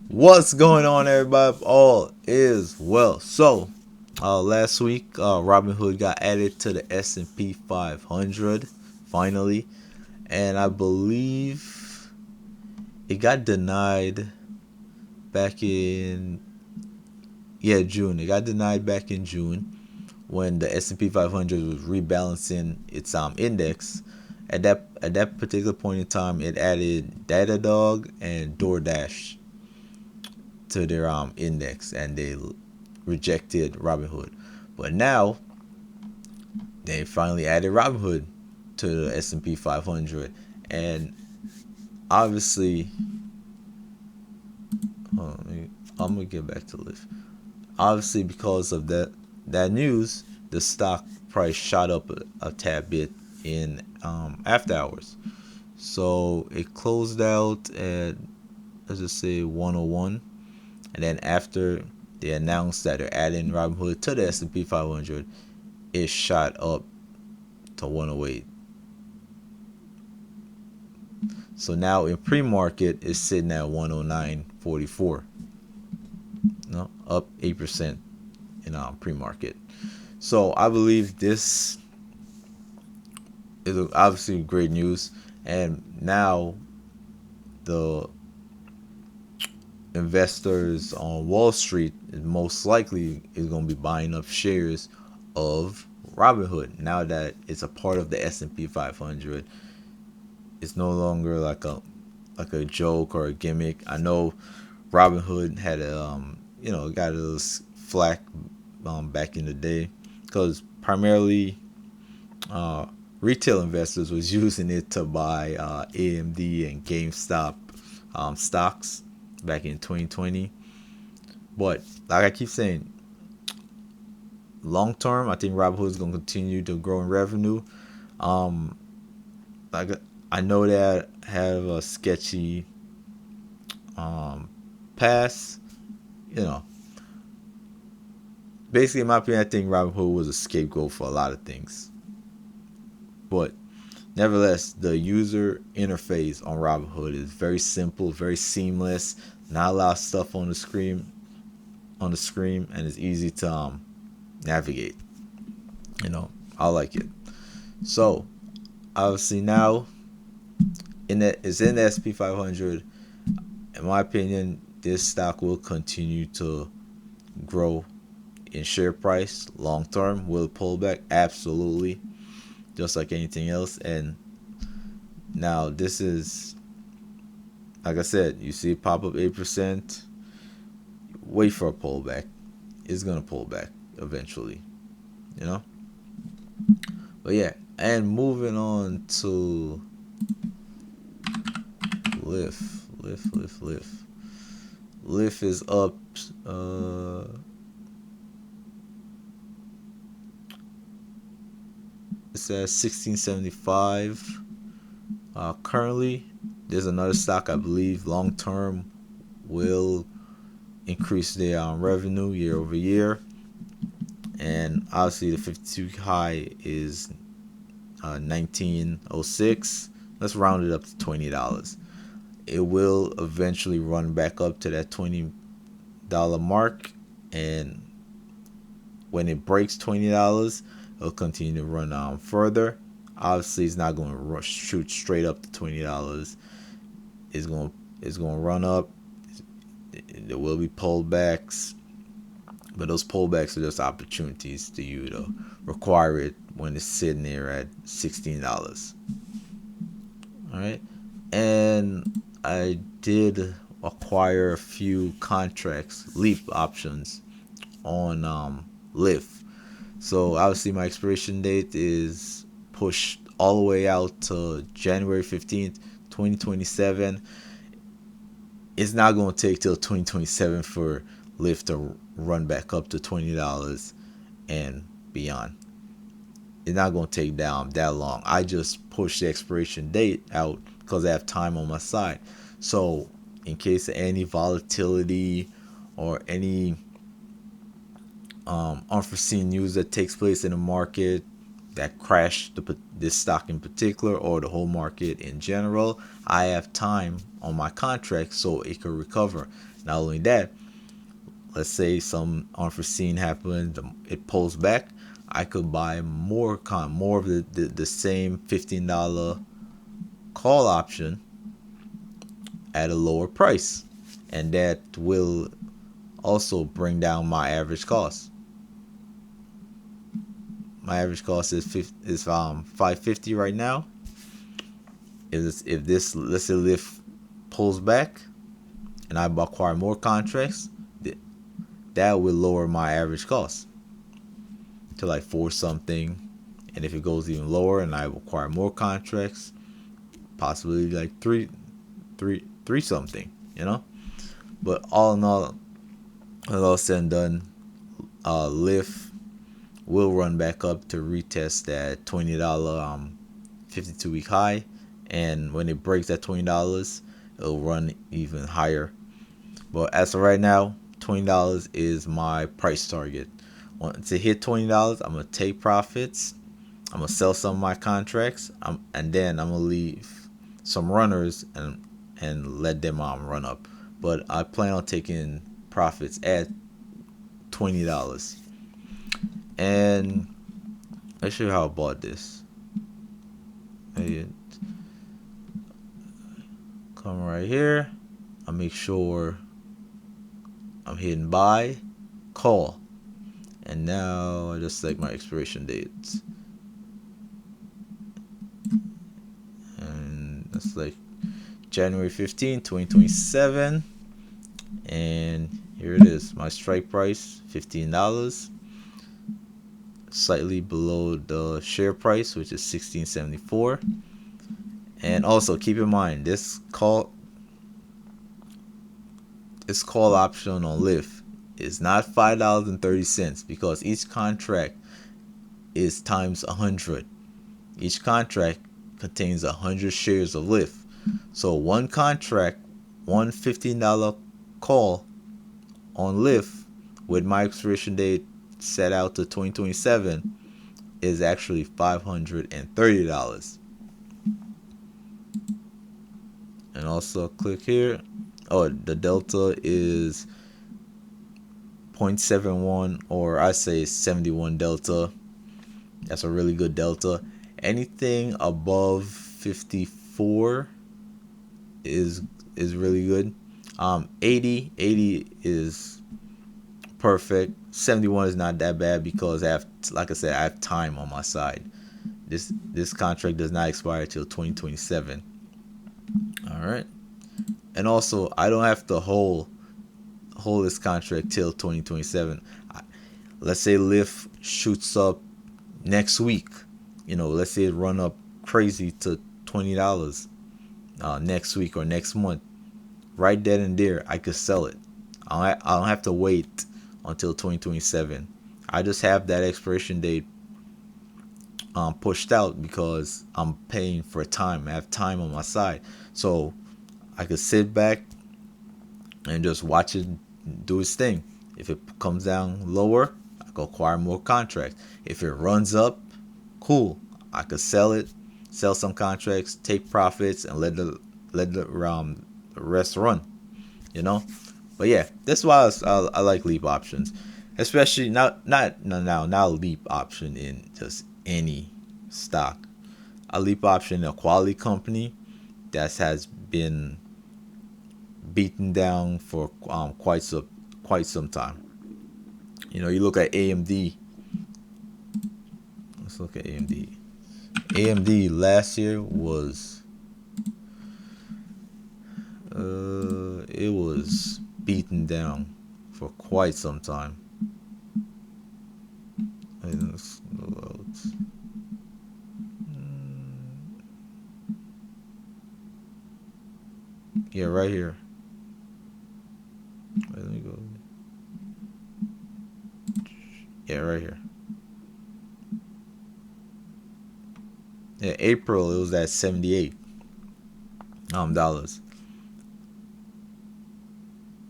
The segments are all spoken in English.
What's going on, everybody? All is well. So, last week, Robinhood got added to the S&P 500 finally, and I believe it got denied back in June. It got denied back in June when the S&P 500 was rebalancing its index. At that particular point in time, it added Datadog and DoorDash to their index, and they rejected Robinhood. But now they finally added Robinhood to the S&P 500, and obviously, I'm gonna get back to Lyft. Obviously, because of that news, the stock price shot up a tad bit in after hours. So it closed out at, let's just say, 101, and then after they announced that they're adding Robinhood to the S&P 500, it shot up to 108. So now in pre-market, it's sitting at 109.44. No, up 8% in pre-market. So I believe this is obviously great news, and now the investors on Wall Street most likely is going to be buying up shares of Robinhood now that it's a part of the S&P 500. It's no longer like a joke or a gimmick. I know Robinhood had got a little flack back in the day because primarily uh, retail investors was using it to buy AMD and GameStop stocks back in 2020. But like I keep saying, long term, I think Robinhood is going to continue to grow in revenue. Um, like I know that have a sketchy past. You know, basically, in my opinion, I think Robinhood was a scapegoat for a lot of things. But nevertheless, the user interface on Robinhood is very simple, very seamless. Not a lot of stuff on the screen, and it's easy to navigate. You know, I like it. So obviously now it's in the SP 500. In my opinion, this stock will continue to grow in share price long term. Will it pull back? Absolutely, just like anything else. And now this is, like I said, you see it pop up 8%. Wait for a pullback. It's gonna pull back eventually, you know. But yeah, and moving on to Lyft. Lyft is up. Uh, it's at 1675. Currently, there's another stock I believe long term will increase their revenue year over year, and obviously the 52 high is 1906. Let's round it up to $20. It will eventually run back up to that $20 mark, and when it breaks $20, it'll continue to run further. Obviously, it's not going to shoot straight up to $20. It's going to run up. There will be pullbacks, but those pullbacks are just opportunities to you to require it when it's sitting there at $16. All right, and I did acquire a few contracts, leap options on Lyft. So obviously my expiration date is pushed all the way out to January 15th, 2027. It's not going to take till 2027 for Lyft to run back up to $20 and beyond. It's not going to take down that long. I just pushed the expiration date out because I have time on my side. So in case of any volatility or any unforeseen news that takes place in the market, that crashed this stock in particular or the whole market in general, I have time on my contract so it could recover. Not only that, let's say some unforeseen happens, it pulls back, I could buy more of the same $15 call option at a lower price, and that will also bring down my average cost. My average cost is 550 right now. If this, let's say, lift pulls back and I acquire more contracts, that will lower my average cost to like 4 something. And if it goes even lower and I acquire more contracts, possibly like three something, you know. But all in all said and done, Lyft will run back up to retest that $20 52-week high, and when it breaks that $20, it'll run even higher. But as of right now, $20 is my price target. To hit $20, I'm gonna take profits. I'm gonna sell some of my contracts, and then I'm gonna leave some runners and let them run up. But I plan on taking profits at $20. And let's show you how I bought this. Come right here. I make sure I'm hitting buy, call, and now I just select my expiration dates. And that's like January 15, 2027. And here it is. My strike price, $15. Slightly below the share price, which is $16.74. And also keep in mind, this call option on Lyft is not $5.30 because each contract is times 100. Each contract contains 100 shares of Lyft. So one contract, one $15 call on Lyft with my expiration date set out to 2027 is actually $530. And also click here. Oh, the delta is 0.71, or I say 71 delta. That's a really good delta. Anything above 54 is really good. 80 is perfect. 71 is not that bad because like I said, I have time on my side. This contract does not expire till 2027. All right. And also, I don't have to hold this contract till 2027. Let's say Lyft shoots up next week. Let's say it run up crazy to $20 next week or next month. Right then and there, I could sell it. I don't have to wait until 2027. I just have that expiration date pushed out because I'm paying for time. I have time on my side, so I could sit back and just watch it do its thing. If it comes down lower, I could acquire more contracts. If it runs up, cool. I could sell some contracts, take profits, and let the rest run. But yeah, that's why I like leap options, especially not a leap option in just any stock. A leap option in a quality company that has been beaten down for quite some time. You look at AMD. Let's look at AMD. AMD last year was it was beaten down for quite some time. Yeah, right here. Wait, let me go. Yeah, right here. Yeah, April it was at $78 dollars.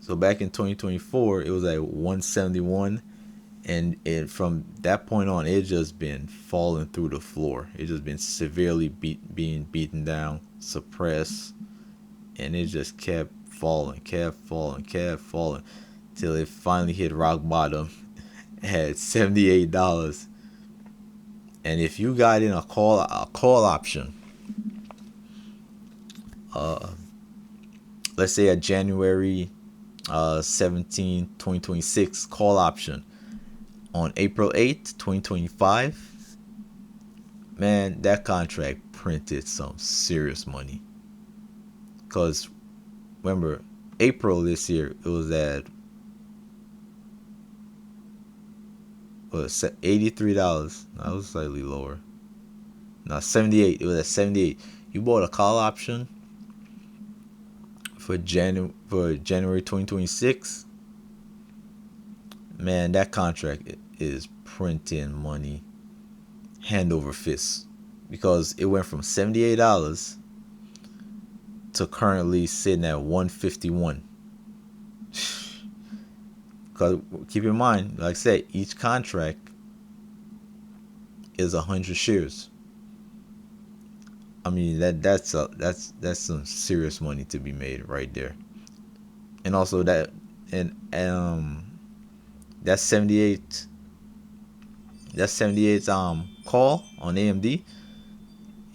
So back in 2024 it was at 171, and from that point on, it just been falling through the floor. It just been severely being beaten down, suppressed, and it just kept falling, till it finally hit rock bottom at $78. And if you got in a call option, let's say a January 17, 2026 call option on April 8th, 2025, man, that contract printed some serious money. Because remember, April this year, it was at $83. That was slightly lower. No, 78. It was at 78. You bought a call option for January 2026. Man, that contract is printing money hand over fist, because it went from $78 to currently sitting at 151. Because keep in mind, like I said, each contract is 100 shares. I mean, that's some serious money to be made right there. And also and that 78 call on AMD,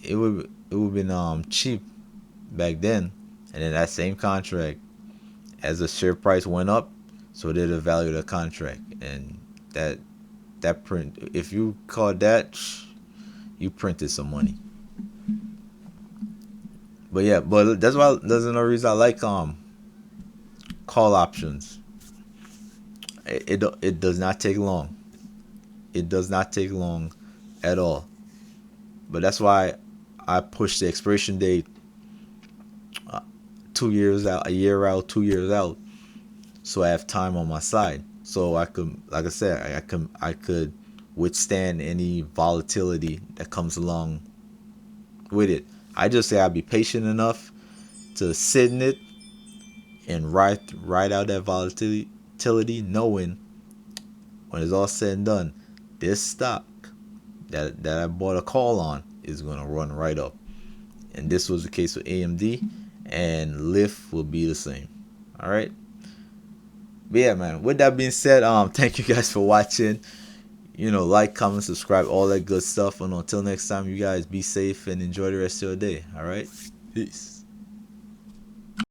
it would been cheap back then. And then that same contract, as the share price went up, so did the value of the contract. And that print, if you call that, you printed some money. But yeah, but that's another reason I like call options. It does not take long. It does not take long at all. But that's why I push the expiration date 2 years out, a year out, 2 years out, so I have time on my side. So I could, like I said, I could withstand any volatility that comes along with it. I just say I'd be patient enough to sit in it and ride out that volatility, knowing when it's all said and done, this stock that I bought a call on is gonna run right up. And this was the case with AMD, and Lyft will be the same. All right. But yeah, man. With that being said, thank you guys for watching. Like, comment, subscribe, all that good stuff. And until next time, you guys be safe and enjoy the rest of your day. All right. Peace.